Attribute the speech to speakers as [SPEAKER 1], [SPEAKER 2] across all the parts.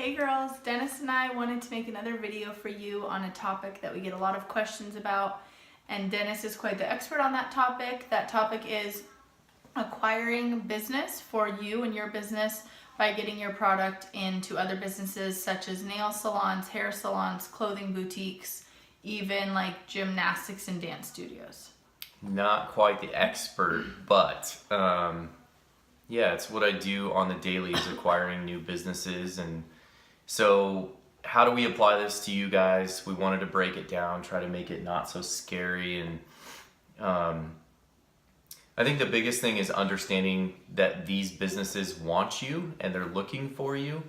[SPEAKER 1] Hey girls, Dennis and I wanted to make another video for you on a topic that we get a lot of questions about, and Dennis is quite the expert on that topic. That topic is acquiring business for you and your business by getting your product into other businesses such as nail salons, hair salons, clothing boutiques, even like gymnastics and dance studios.
[SPEAKER 2] Not quite the expert, but yeah, it's what I do on the daily is acquiring new businesses. And so how do we apply this to you guys? We wanted to break it down, try to make it not so scary. And I think the biggest thing is understanding that these businesses want you and they're looking for you,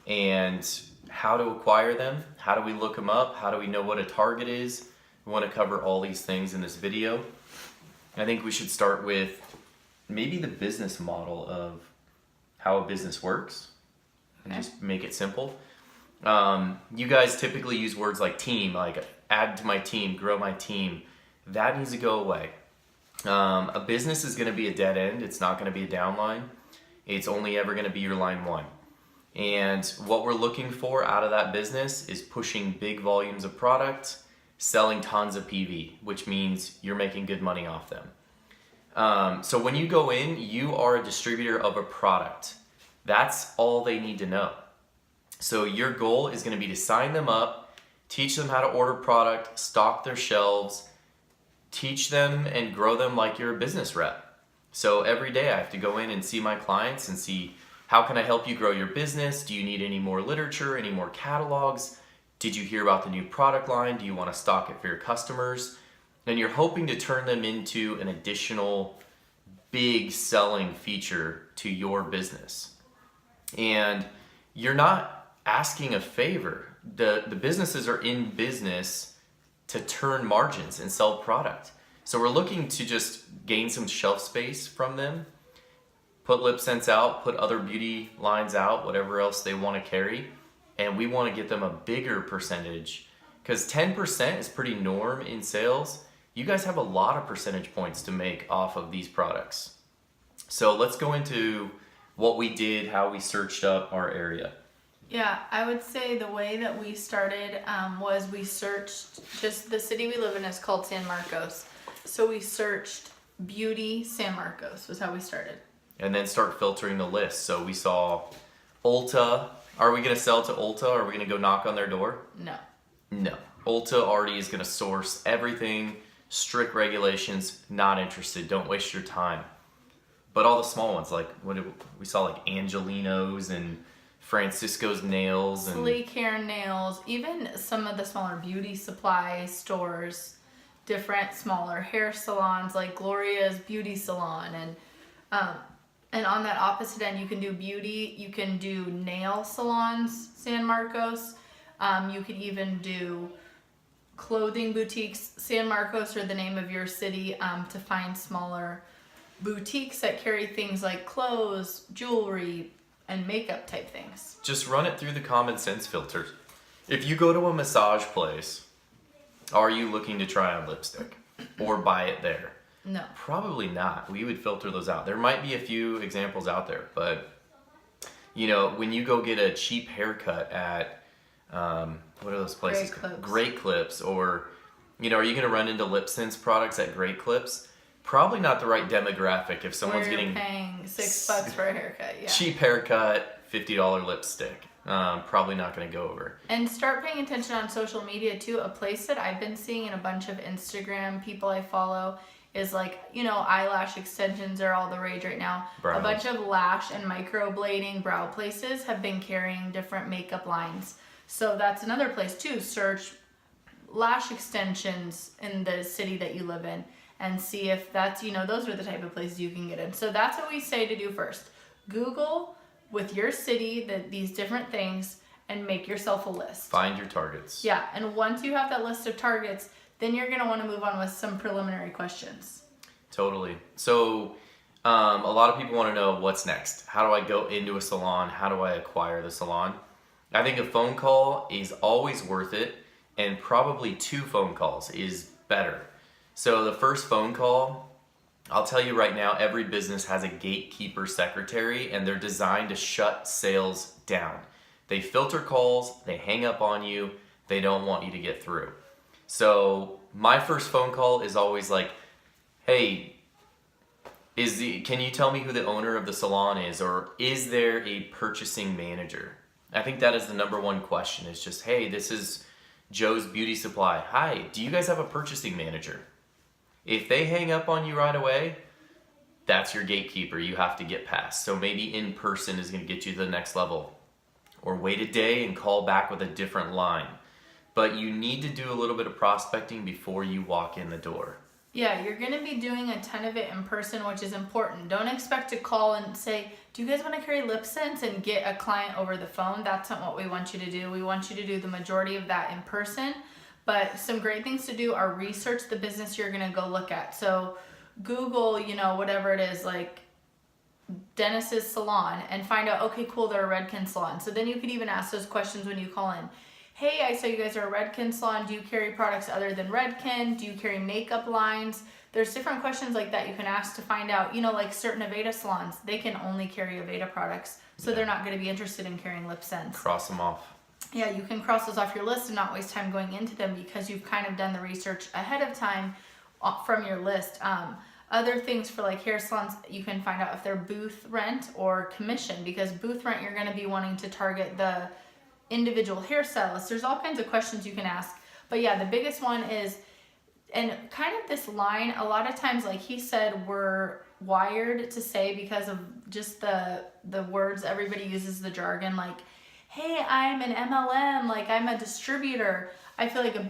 [SPEAKER 2] and how to acquire them. How do we look them up? How do we know what a target is? We want to cover all these things in this video. I think we should start with maybe the business model of how a business works and just make it simple. You guys typically use words like team, like add to my team, grow my team. That needs to go away. A business is going to be a dead end. It's not going to be a downline. It's only ever going to be your line one. And what we're looking for out of that business is pushing big volumes of product, selling tons of PV, which means you're making good money off them. So when you go in, you are a distributor of a product. That's all they need to know. So your goal is going to be to sign them up, teach them how to order product, stock their shelves, teach them and grow them like you're a business rep. So every day I have to go in and see my clients and see, how can I help you grow your business? Do you need any more literature, any more catalogs? Did you hear about the new product line? Do you want to stock it for your customers? And you're hoping to turn them into an additional big selling feature to your business. And you're not asking a favor. The businesses are in business to turn margins and sell product. So we're looking to just gain some shelf space from them, put LipSense out, put other beauty lines out, whatever else they want to carry. And we want to get them a bigger percentage, because 10% is pretty norm in sales. You guys have a lot of percentage points to make off of these products. So let's go into what we did, how we searched up our area.
[SPEAKER 1] Yeah, I would say the way that we started was we searched, just the city we live in is called San Marcos. So we searched beauty San Marcos was how we started.
[SPEAKER 2] And then start filtering the list. So we saw Ulta. Are we going to sell to Ulta? Or are we going to go knock on their door?
[SPEAKER 1] No.
[SPEAKER 2] No. Ulta already is going to source everything, strict regulations, not interested. Don't waste your time. But all the small ones, like we saw like Angelino's and Francisco's Nails and
[SPEAKER 1] Sleek Hair Nails, even some of the smaller beauty supply stores, different smaller hair salons like Gloria's Beauty Salon, and on that opposite end you can do beauty, you can do nail salons, San Marcos, you could even do clothing boutiques. San Marcos, or the name of your city, to find smaller boutiques that carry things like clothes, jewelry, and makeup type things.
[SPEAKER 2] Just run it through the common sense filters. If you go to a massage place, are you looking to try on lipstick or buy it there?
[SPEAKER 1] No.
[SPEAKER 2] Probably not. We would filter those out. There might be a few examples out there, but you know, when you go get a cheap haircut at what are those places? Great Clips, or you know, are you going to run into LipSense products at Great Clips? Probably not the right demographic if someone's getting
[SPEAKER 1] paying $6 for a haircut. Yeah.
[SPEAKER 2] Cheap haircut, $50 lipstick. Probably not going to go over.
[SPEAKER 1] And start paying attention on social media too. A place that I've been seeing in a bunch of Instagram people I follow is like, you know, eyelash extensions are all the rage right now.
[SPEAKER 2] Brows.
[SPEAKER 1] A bunch of lash and microblading brow places have been carrying different makeup lines. So that's another place too. Search lash extensions in the city that you live in and see if that's, you know, those are the type of places you can get in. So that's what we say to do first. Google with your city these different things and make yourself a list.
[SPEAKER 2] Find your targets.
[SPEAKER 1] Yeah, and once you have that list of targets, then you're going to want to move on with some preliminary questions.
[SPEAKER 2] Totally. So a lot of people want to know what's next. How do I go into a salon? How do I acquire the salon? I think a phone call is always worth it, and probably 2 phone calls is better. So the first phone call, I'll tell you right now, every business has a gatekeeper secretary, and they're designed to shut sales down. They filter calls, they hang up on you, they don't want you to get through. So my first phone call is always like, hey, can you tell me who the owner of the salon is, or is there a purchasing manager? I think that is the number one question, is just, hey, this is Joe's Beauty Supply. Hi, do you guys have a purchasing manager? If they hang up on you right away, that's your gatekeeper you have to get past. So maybe in person is going to get you to the next level, or wait a day and call back with a different line. But you need to do a little bit of prospecting before you walk in the door.
[SPEAKER 1] Yeah, you're going to be doing a ton of it in person, which is important. Don't expect to call and say, do you guys want to carry LipSense and get a client over the phone? That's not what we want you to do. We want you to do the majority of that in person. But some great things to do are research the business you're going to go look at. So Google, whatever it is, like Dennis's salon, and find out, okay, cool, they're a Redken salon. So then you could even ask those questions when you call in. Hey, I saw you guys are a Redken salon. Do you carry products other than Redken? Do you carry makeup lines? There's different questions like that you can ask to find out, like certain Aveda salons, they can only carry Aveda products. So they're not going to be interested in carrying LipSense.
[SPEAKER 2] Cross them off.
[SPEAKER 1] Yeah, you can cross those off your list and not waste time going into them because you've kind of done the research ahead of time from your list. Other things for like hair salons, you can find out if they're booth rent or commission, because booth rent, you're going to be wanting to target the individual hairstylist. There's all kinds of questions you can ask. But yeah, the biggest one is, and kind of this line, a lot of times, like he said, we're wired to say, because of just the words everybody uses, the jargon, like, hey, I'm an MLM, like I'm a distributor. I feel like a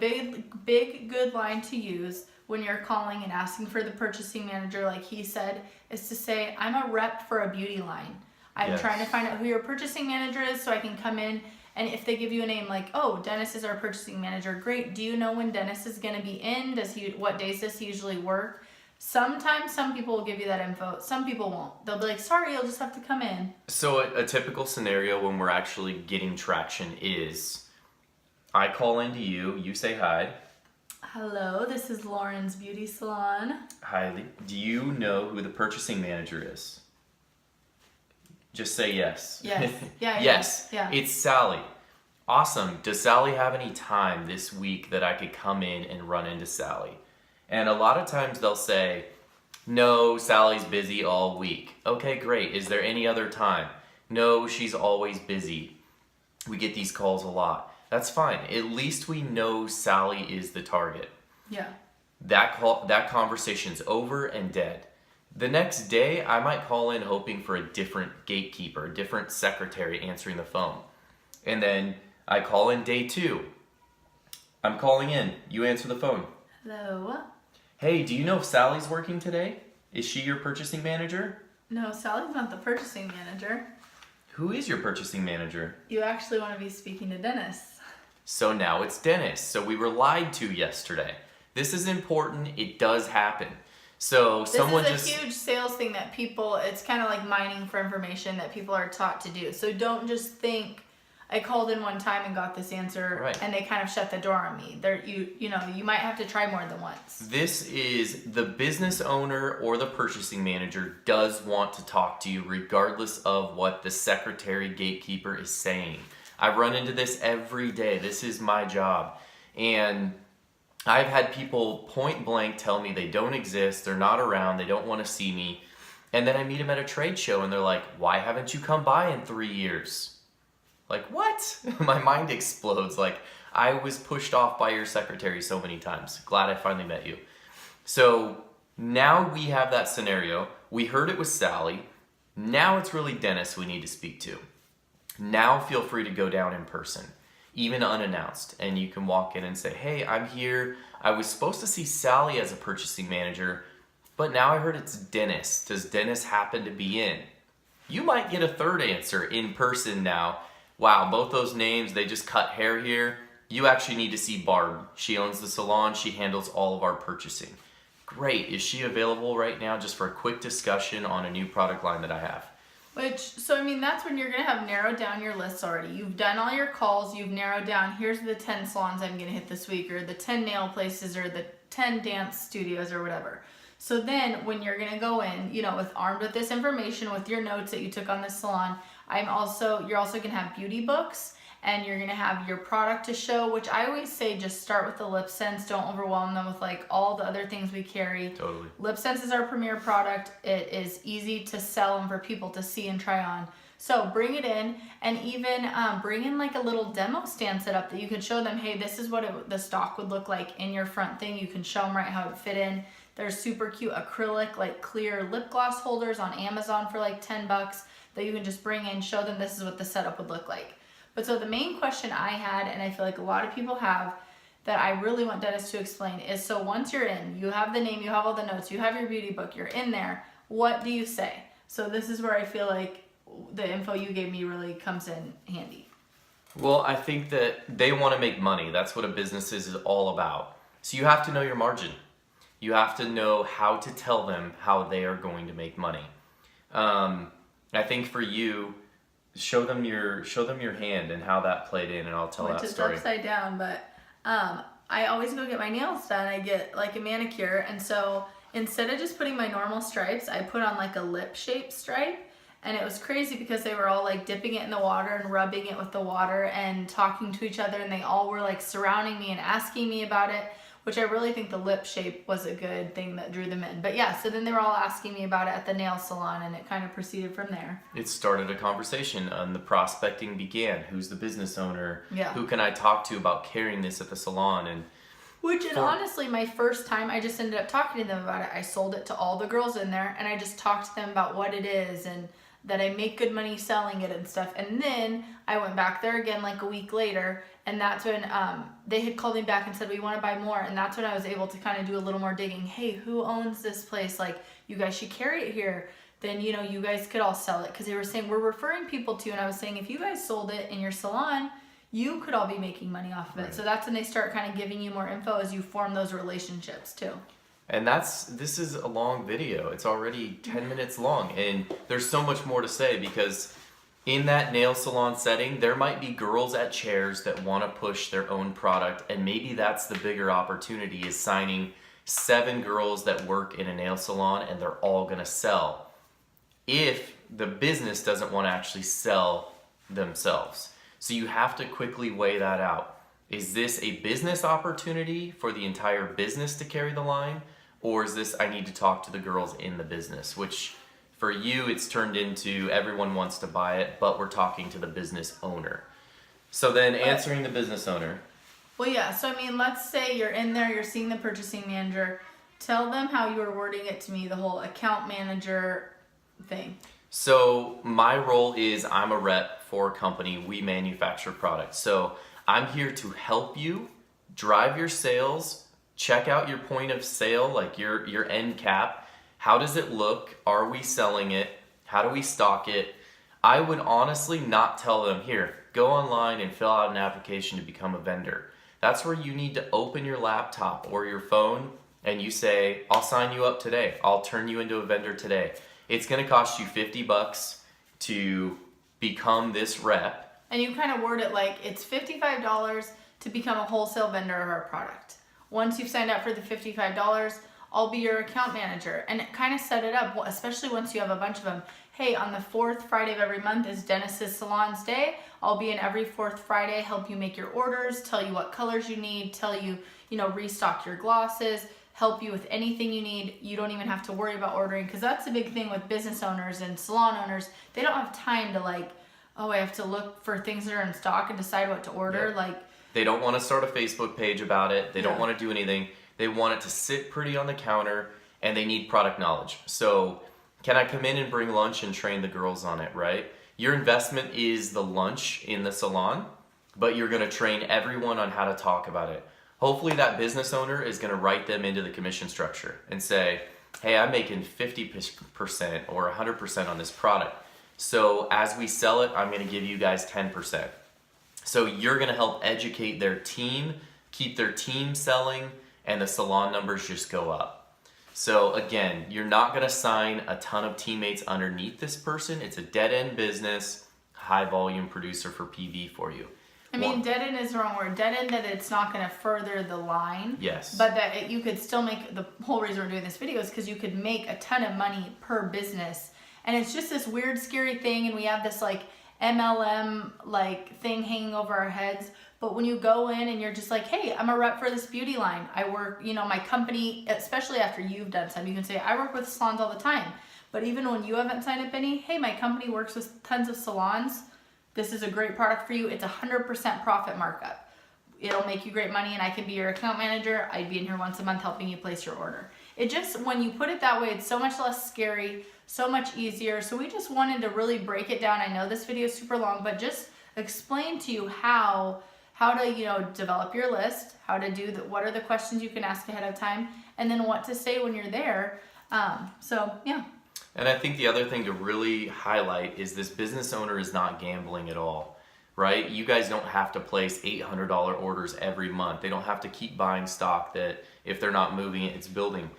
[SPEAKER 1] big good line to use when you're calling and asking for the purchasing manager, like he said, is to say, I'm a rep for a beauty line. I'm trying to find out who your purchasing manager is so I can come in. And if they give you a name like, oh, Dennis is our purchasing manager, great. Do you know when Dennis is going to be in? What days does he usually work? Sometimes some people will give you that info. Some people won't. They'll be like, sorry, you'll just have to come in.
[SPEAKER 2] So a typical scenario when we're actually getting traction is, I call into you, you say hi.
[SPEAKER 1] Hello, this is Lauren's Beauty Salon.
[SPEAKER 2] Hi, do you know who the purchasing manager is? Just say yes.
[SPEAKER 1] Yes. Yeah.
[SPEAKER 2] Yes.
[SPEAKER 1] Yeah.
[SPEAKER 2] It's Sally. Awesome. Does Sally have any time this week that I could come in and run into Sally? And a lot of times they'll say, no, Sally's busy all week. Okay, great. Is there any other time? No, she's always busy. We get these calls a lot. That's fine. At least we know Sally is the target.
[SPEAKER 1] Yeah.
[SPEAKER 2] That conversation's over and dead. The next day, I might call in hoping for a different gatekeeper, a different secretary answering the phone. And then I call in day 2. I'm calling in. You answer the phone.
[SPEAKER 1] Hello.
[SPEAKER 2] Hey, do you know if Sally's working today? Is she your purchasing manager?
[SPEAKER 1] No, Sally's not the purchasing manager.
[SPEAKER 2] Who is your purchasing manager?
[SPEAKER 1] You actually want to be speaking to Dennis.
[SPEAKER 2] So now it's Dennis. So we were lied to yesterday. This is important. It does happen. So someone
[SPEAKER 1] This is a huge sales thing that people, it's kind of like mining for information that people are taught to do. So don't just think, I called in one time and got this answer,
[SPEAKER 2] right,
[SPEAKER 1] and they kind of shut the door on me. You might have to try more than once.
[SPEAKER 2] This is the business owner or the purchasing manager does want to talk to you regardless of what the secretary gatekeeper is saying. I run into this every day. This is my job. And I've had people point blank tell me they don't exist, they're not around, they don't want to see me. And then I meet them at a trade show and they're like, why haven't you come by in 3 years? Like, what? My mind explodes. Like, I was pushed off by your secretary so many times. Glad I finally met you. So now we have that scenario. We heard it was Sally. Now it's really Dennis we need to speak to. Now feel free to go down in person, even unannounced, and you can walk in and say, hey, I'm here. I was supposed to see Sally as a purchasing manager, but now I heard it's Dennis. Does Dennis happen to be in? You might get a third answer in person now. Wow, both those names, they just cut hair here. You actually need to see Barb. She owns the salon. She handles all of our purchasing. Great. Is she available right now just for a quick discussion on a new product line that I have?
[SPEAKER 1] That's when you're going to have narrowed down your lists already. You've done all your calls. You've narrowed down, here's the 10 salons I'm going to hit this week, or the 10 nail places, or the 10 dance studios, or whatever. So then when you're going to go in, armed with this information, with your notes that you took on this salon, You're also gonna have beauty books, and you're gonna have your product to show, which I always say just start with the lip sense. Don't overwhelm them with like all the other things we carry.
[SPEAKER 2] Totally.
[SPEAKER 1] Lip sense is our premier product. It is easy to sell and for people to see and try on. So bring it in, and even bring in like a little demo stand set up that you can show them, hey, this is what the stock would look like in your front thing. You can show them right how it fit in. There's super cute acrylic, like clear lip gloss holders on Amazon for like $10 that you can just bring in, show them this is what the setup would look like. But so the main question I had, and I feel like a lot of people have, that I really want Dennis to explain is, so once you're in, you have the name, you have all the notes, you have your beauty book, you're in there, what do you say? So this is where I feel like the info you gave me really comes in handy.
[SPEAKER 2] Well, I think that they want to make money. That's what a business is all about. So you have to know your margin. You have to know how to tell them how they are going to make money. I think for you, show them your hand and how that played in, and I'll tell that story.
[SPEAKER 1] Which is upside down, but I always go get my nails done. I get like a manicure, and so instead of just putting my normal stripes, I put on like a lip shaped stripe. And it was crazy because they were all like dipping it in the water and rubbing it with the water and talking to each other, and they all were like surrounding me and asking me about it, which I really think the lip shape was a good thing that drew them in. But yeah, so then they were all asking me about it at the nail salon, and it kind of proceeded from there.
[SPEAKER 2] It started a conversation, and the prospecting began. Who's the business owner?
[SPEAKER 1] Yeah.
[SPEAKER 2] Who can I talk to about carrying this at the salon? And
[SPEAKER 1] honestly, my first time, I just ended up talking to them about it. I sold it to all the girls in there, and I just talked to them about what it is and that I make good money selling it and stuff. And then I went back there again like a week later, and that's when they had called me back and said, we want to buy more. And that's when I was able to kind of do a little more digging. Hey, who owns this place? Like, you guys should carry it here. Then, you know, you guys could all sell it. Because they were saying, we're referring people to you. And I was saying, if you guys sold it in your salon, you could all be making money off of it. Right. So that's when they start kind of giving you more info as you form those relationships too.
[SPEAKER 2] And this is a long video. It's already 10 minutes long, and there's so much more to say, because in that nail salon setting, there might be girls at chairs that want to push their own product, and maybe that's the bigger opportunity, is signing 7 girls that work in a nail salon and they're all going to sell. If the business doesn't want to actually sell themselves. So you have to quickly weigh that out. Is this a business opportunity for the entire business to carry the line? Or is this, I need to talk to the girls in the business? Which for you, it's turned into everyone wants to buy it, but we're talking to the business owner. So then answering the business owner.
[SPEAKER 1] Well, yeah. So, I mean, let's say you're in there, you're seeing the purchasing manager. Tell them how you were wording it to me, the whole account manager thing.
[SPEAKER 2] So my role is, I'm a rep for a company. We manufacture products. So I'm here to help you drive your sales, check out your point of sale, like your end cap. How does it look? Are we selling it? How do we stock it? I would honestly not tell them, here, go online and fill out an application to become a vendor. That's where you need to open your laptop or your phone and you say, I'll sign you up today. I'll turn you into a vendor today. It's gonna cost you $50 to become this rep.
[SPEAKER 1] And you kind of word it like it's $55 to become a wholesale vendor of our product. Once you've signed up for the $55, I'll be your account manager. And kind of set it up, especially once you have a bunch of them. Hey, on the 4th Friday of every month is Dennis's Salon's Day. I'll be in every 4th Friday, help you make your orders, tell you what colors you need, tell you, restock your glosses, help you with anything you need. You don't even have to worry about ordering, because that's the big thing with business owners and salon owners. They don't have time to I have to look for things that are in stock and decide what to order.
[SPEAKER 2] Yeah. They don't want to start a Facebook page about it. They don't want to do anything. They want it to sit pretty on the counter, and they need product knowledge. So can I come in and bring lunch and train the girls on it, right? Your investment is the lunch in the salon, but you're going to train everyone on how to talk about it. Hopefully that business owner is going to write them into the commission structure and say, hey, I'm making 50% or 100% on this product. So as we sell it, I'm going to give you guys 10%. So you're going to help educate their team, keep their team selling, and the salon numbers just go up. So again, you're not going to sign a ton of teammates underneath this person. It's a dead-end business, high volume producer for PV for you.
[SPEAKER 1] I mean, dead-end is the wrong word. Dead-end that it's not going to further the line.
[SPEAKER 2] Yes.
[SPEAKER 1] But that you could still make, the whole reason we're doing this video is because you could make a ton of money per business. And it's just this weird, scary thing, and we have this like MLM like thing hanging over our heads. But when you go in and you're just like, hey, I'm a rep for this beauty line. I work, you know, my company, especially after you've done some, you can say, I work with salons all the time. But even when you haven't signed up any, hey, my company works with tons of salons. This is a great product for you. It's 100% profit markup. It'll make you great money, and I can be your account manager. I'd be in here once a month helping you place your order. It just, when you put it that way, it's so much less scary, so much easier. So we just wanted to really break it down. I know this video is super long, but just explain to you how to, you know, develop your list, how to do what are the questions you can ask ahead of time, and then what to say when you're there. So yeah.
[SPEAKER 2] And I think the other thing to really highlight is this business owner is not gambling at all, right? You guys don't have to place $800 orders every month. They don't have to keep buying stock that if they're not moving it, it's building.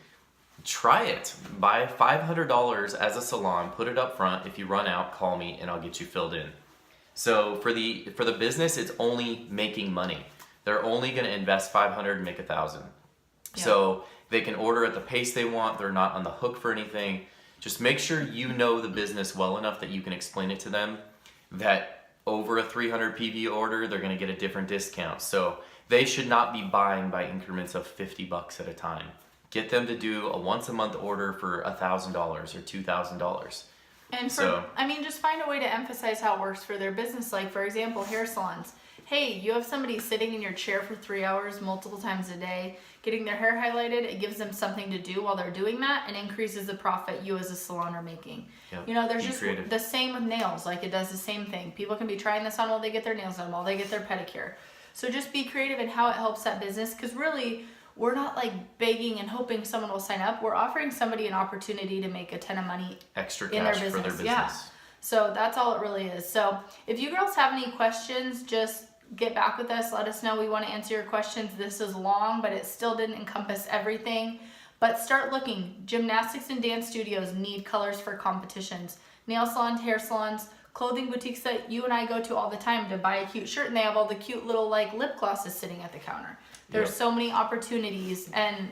[SPEAKER 2] Try it. Buy $500 as a salon, put it up front. If you run out, call me and I'll get you filled in. So for the business, it's only making money. They're only going to invest $500 and make $1,000.
[SPEAKER 1] Yeah.
[SPEAKER 2] So they can order at the pace they want. They're not on the hook for anything. Just make sure you know the business well enough that you can explain it to them that over a 300 PV order, they're going to get a different discount. So they should not be buying by increments of $50 at a time. Get them to do a once a month order for $1,000 or $2,000.
[SPEAKER 1] And just find a way to emphasize how it works for their business. Like, for example, hair salons. Hey, you have somebody sitting in your chair for 3 hours multiple times a day, getting their hair highlighted. It gives them something to do while they're doing that and increases the profit you as a salon are making.
[SPEAKER 2] Yep.
[SPEAKER 1] You know, there's
[SPEAKER 2] Be
[SPEAKER 1] just
[SPEAKER 2] creative.
[SPEAKER 1] the same with nails. Like, it does the same thing. People can be trying this on while they get their nails done, while they get their pedicure. So just be creative in how it helps that business, because really, we're not like begging and hoping someone will sign up. We're offering somebody an opportunity to make a ton of money
[SPEAKER 2] Extra
[SPEAKER 1] in their
[SPEAKER 2] cash for their
[SPEAKER 1] business.
[SPEAKER 2] business.
[SPEAKER 1] Yeah. So that's all it really is. So if you girls have any questions, just get back with us. Let us know. We want to answer your questions. This is long, but it still didn't encompass everything. But start looking. Gymnastics and dance studios need colors for competitions. Nail salons, hair salons, clothing boutiques that you and I go to all the time to buy a cute shirt, and they have all the cute little like lip glosses sitting at the counter. There's
[SPEAKER 2] Yep.
[SPEAKER 1] so many opportunities and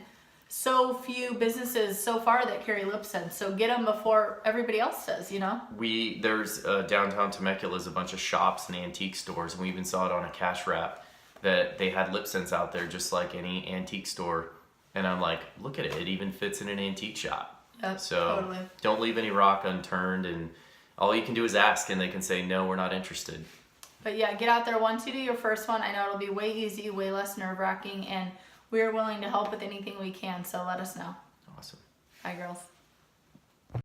[SPEAKER 1] so few businesses so far that carry lip scents. So get them before everybody else does, you know?
[SPEAKER 2] There's downtown Temecula's a bunch of shops and antique stores, and we even saw it on a cash wrap that they had lip scents out there just like any antique store. And I'm like, look at it, it even fits in an antique shop.
[SPEAKER 1] Yep,
[SPEAKER 2] So
[SPEAKER 1] totally.
[SPEAKER 2] don't leave any rock unturned, and all you can do is ask and they can say, no, we're not interested.
[SPEAKER 1] But yeah, get out there once you do your first one. I know it'll be way easy, way less nerve-wracking, and we're willing to help with anything we can, so let us know.
[SPEAKER 2] Awesome.
[SPEAKER 1] Bye, girls.